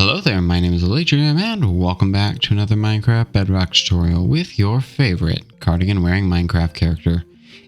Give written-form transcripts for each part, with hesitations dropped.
Hello there, my name is Alaydriem and welcome back to another Minecraft Bedrock tutorial with your favorite cardigan wearing Minecraft character.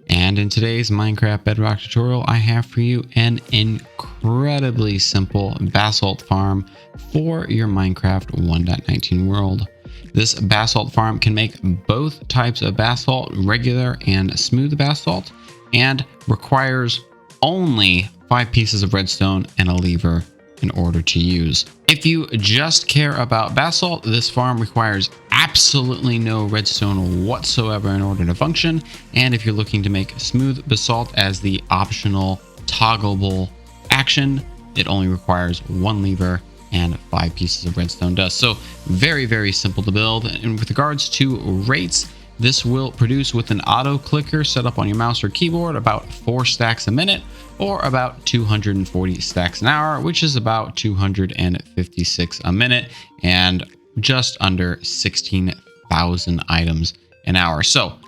And in today's Minecraft Bedrock tutorial, I have for you an incredibly simple basalt farm for your Minecraft 1.19 world. This basalt farm can make both types of basalt, regular and smooth basalt, and requires only 5 pieces of redstone and a lever in order to use. If you just care about basalt, this farm requires absolutely no redstone whatsoever in order to function. And if you're looking to make smooth basalt as the optional toggleable action, it only requires 1 lever and 5 pieces of redstone dust. So very simple to build. And with regards to rates, this will produce with an auto clicker set up on your mouse or keyboard about 4 stacks a minute, or about 240 stacks an hour, which is about 256 a minute and just under 16,000 items an hour. So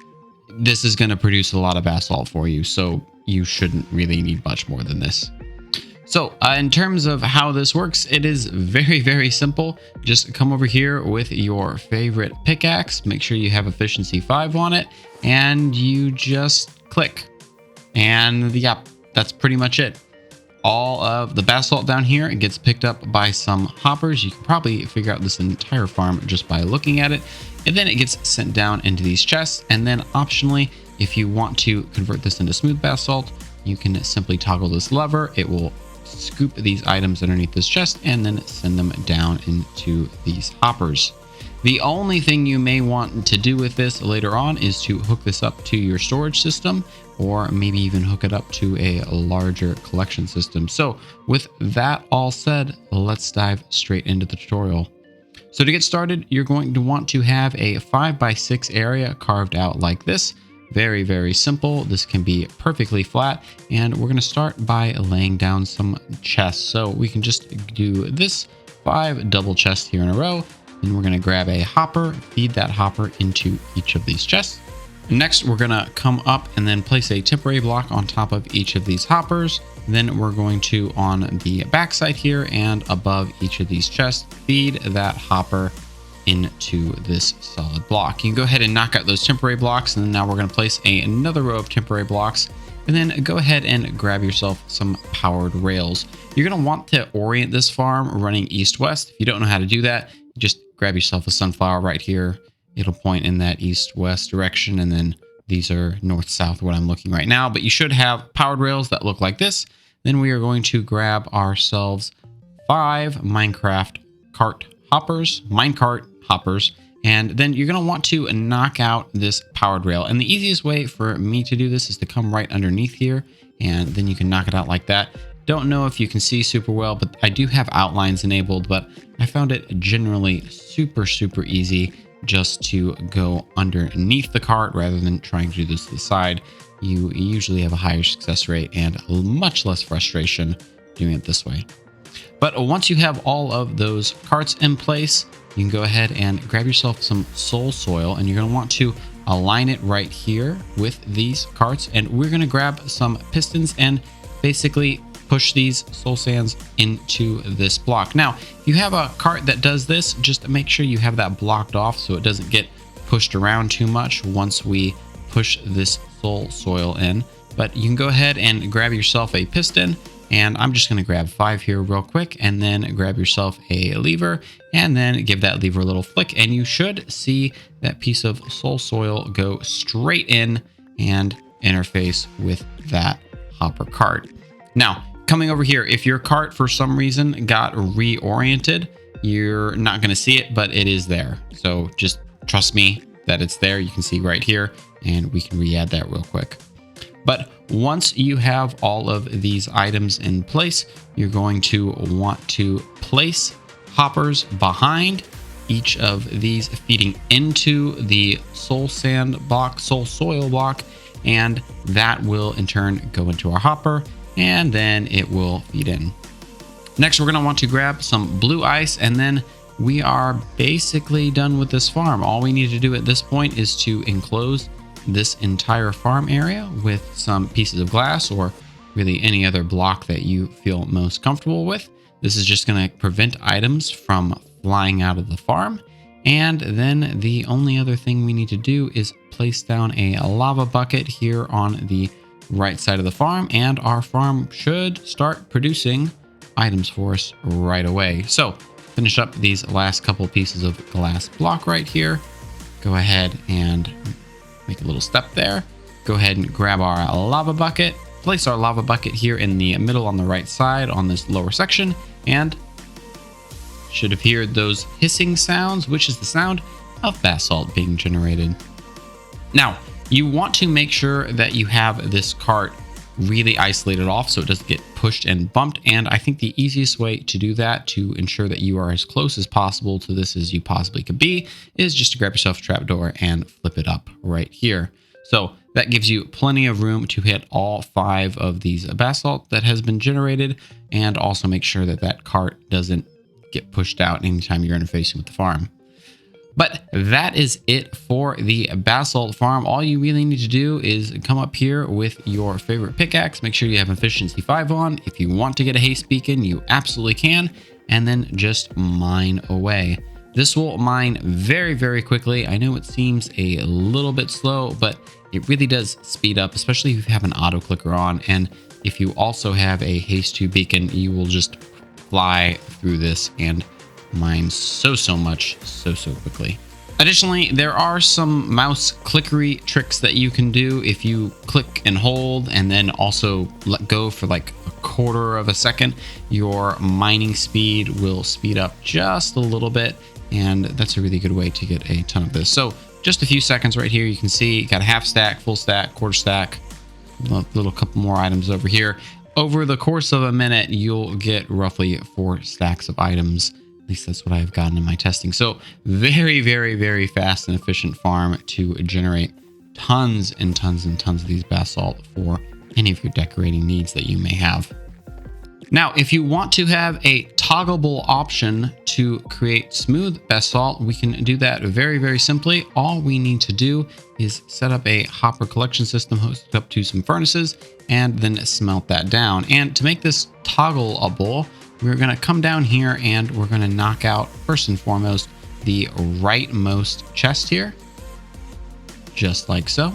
this is going to produce a lot of basalt for you, so you shouldn't really need much more than this. So in terms of how this works, it is very simple. Just come over here with your favorite pickaxe, make sure you have efficiency 5 on it, and you just click. And yep, that's pretty much it. All of the basalt down here, it gets picked up by some hoppers. You can probably figure out this entire farm just by looking at it. And then it gets sent down into these chests. And then optionally, if you want to convert this into smooth basalt, you can simply toggle this lever. It will scoop these items underneath this chest and then send them down into these hoppers. The only thing you may want to do with this later on is to hook this up to your storage system, or maybe even hook it up to a larger collection system. So with that all said, let's dive straight into the tutorial. So to get started, you're going to want to have a 5x6 area carved out like this. Very simple. This can be perfectly flat, and we're going to start by laying down some chests. So we can just do this 5 double chests here in a row. Then we're going to grab a hopper, feed that hopper into each of these chests. Next, we're going to come up and then place a temporary block on top of each of these hoppers. Then we're going to, on the back side here and above each of these chests, feed that hopper into this solid block. You can go ahead and knock out those temporary blocks, and then now we're going to place another row of temporary blocks, and then go ahead and grab yourself some powered rails. You're going to want to orient this farm running east-west. If you don't know how to do that, just grab yourself a sunflower right here. It'll point in that east-west direction, and then these are north-south what I'm looking right now, but you should have powered rails that look like this. Then we are going to grab ourselves 5 minecart hoppers, and then you're going to want to knock out this powered rail. And the easiest way for me to do this is to come right underneath here, and then you can knock it out like that. Don't know if you can see super well, but I do have outlines enabled, but I found it generally super easy just to go underneath the cart rather than trying to do this to the side. You usually have a higher success rate and much less frustration doing it this way. But once you have all of those carts in place, you can go ahead and grab yourself some soul soil, and you're going to want to align it right here with these carts. And we're going to grab some pistons and basically push these soul sands into this block. Now, if you have a cart that does this, just make sure you have that blocked off so it doesn't get pushed around too much once we push this soul soil in. But you can go ahead and grab yourself a piston, and I'm just going to grab 5 here real quick, and then grab yourself a lever, and then give that lever a little flick, and you should see that piece of soul soil go straight in and interface with that hopper cart. Now, coming over here, if your cart for some reason got reoriented, you're not going to see it, but it is there. So just trust me that it's there. You can see right here, and we can re-add that real quick. But once you have all of these items in place, you're going to want to place hoppers behind each of these, feeding into the soul soil block, and that will in turn go into our hopper, and then it will feed in. Next, we're going to want to grab some blue ice, and then we are basically done with this farm. All we need to do at this point is to enclose this entire farm area with some pieces of glass, or really any other block that you feel most comfortable with. This is just going to prevent items from flying out of the farm. And then the only other thing we need to do is place down a lava bucket here on the right side of the farm, and our farm should start producing items for us right away. So finish up these last couple pieces of glass block right here. Go ahead and make a little step there. Go ahead and grab our lava bucket, place our lava bucket here in the middle on the right side on this lower section, and should have heard those hissing sounds, which is the sound of basalt being generated. Now, you want to make sure that you have this cart really isolated off so it doesn't get pushed and bumped. And I think the easiest way to do that, to ensure that you are as close as possible to this as you possibly could be, is just to grab yourself a trapdoor and flip it up right here. So that gives you plenty of room to hit all 5 of these basalt that has been generated, and also make sure that that cart doesn't get pushed out anytime you're interfacing with the farm. But that is it for the basalt farm. All you really need to do is come up here with your favorite pickaxe. Make sure you have efficiency 5 on. If you want to get a haste beacon, you absolutely can. And then just mine away. This will mine very, very quickly. I know it seems a little bit slow, but it really does speed up, especially if you have an auto clicker on. And if you also have a haste 2 beacon, you will just fly through this and mine so much so quickly. Additionally, there are some mouse clickery tricks that you can do. If you click and hold and then also let go for like a quarter of a second, your mining speed will speed up just a little bit, and that's a really good way to get a ton of this. So just a few seconds right here, you can see got a half stack, full stack, quarter stack, a little couple more items over here. Over the course of a minute, you'll get roughly 4 stacks of items. At least that's what I've gotten in my testing. So very fast and efficient farm to generate tons and tons and tons of these basalt for any of your decorating needs that you may have. Now, if you want to have a toggleable option to create smooth basalt, we can do that very simply. All we need to do is set up a hopper collection system hooked up to some furnaces and then smelt that down. And to make this toggleable, we're going to come down here and we're going to knock out, first and foremost, the rightmost chest here, just like so.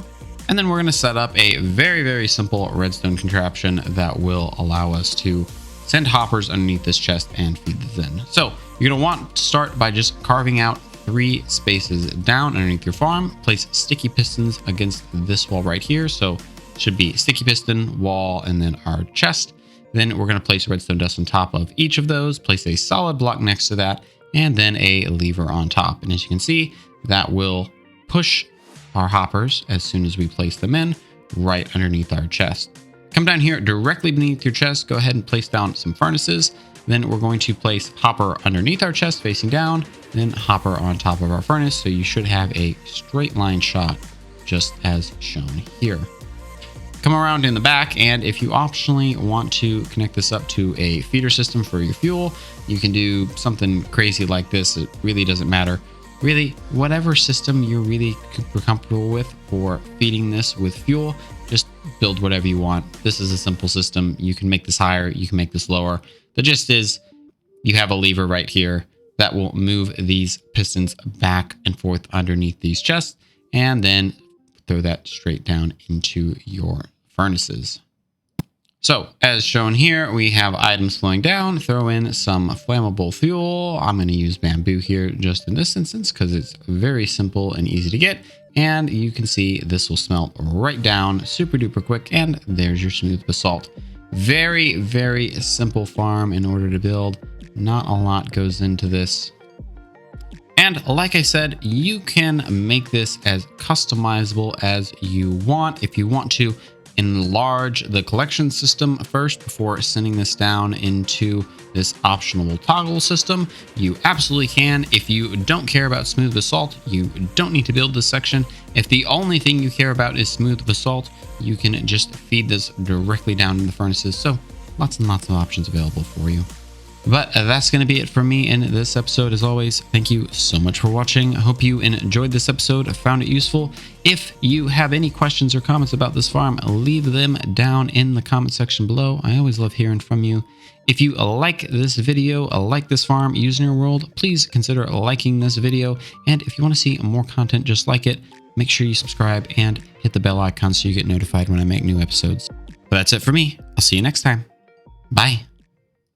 And then we're going to set up a very simple redstone contraption that will allow us to send hoppers underneath this chest and feed this in. So you're going to want to start by just carving out 3 spaces down underneath your farm. Place sticky pistons against this wall right here. So it should be sticky piston, wall, and then our chest. Then we're going to place redstone dust on top of each of those, place a solid block next to that, and then a lever on top. And as you can see, that will push our hoppers as soon as we place them in right underneath our chest. Come down here directly beneath your chest, go ahead and place down some furnaces. Then we're going to place hopper underneath our chest facing down, then hopper on top of our furnace. So you should have a straight line shot just as shown here. Come around in the back, and if you optionally want to connect this up to a feeder system for your fuel, you can do something crazy like this. It really doesn't matter. Really, whatever system you're really comfortable with for feeding this with fuel, just build whatever you want. This is a simple system. You can make this higher, you can make this lower. The gist is you have a lever right here that will move these pistons back and forth underneath these chests, and then throw that straight down into your furnaces. So as shown here, we have items flowing down. Throw in some flammable fuel. I'm going to use bamboo here just in this instance because it's very simple and easy to get. And you can see this will smelt right down super duper quick. And there's your smooth basalt. Very simple farm in order to build. Not a lot goes into this. And like I said, you can make this as customizable as you want. If you want to enlarge the collection system first before sending this down into this optional toggle system, you absolutely can. If you don't care about smooth basalt, you don't need to build this section. If the only thing you care about is smooth basalt, you can just feed this directly down in the furnaces. So lots and lots of options available for you. But that's going to be it for me in this episode. As always, thank you so much for watching. I hope you enjoyed this episode, found it useful. If you have any questions or comments about this farm, leave them down in the comment section below. I always love hearing from you. If you like this video, like this farm using your world, please consider liking this video. And if you want to see more content just like it, make sure you subscribe and hit the bell icon so you get notified when I make new episodes. But that's it for me. I'll see you next time. Bye.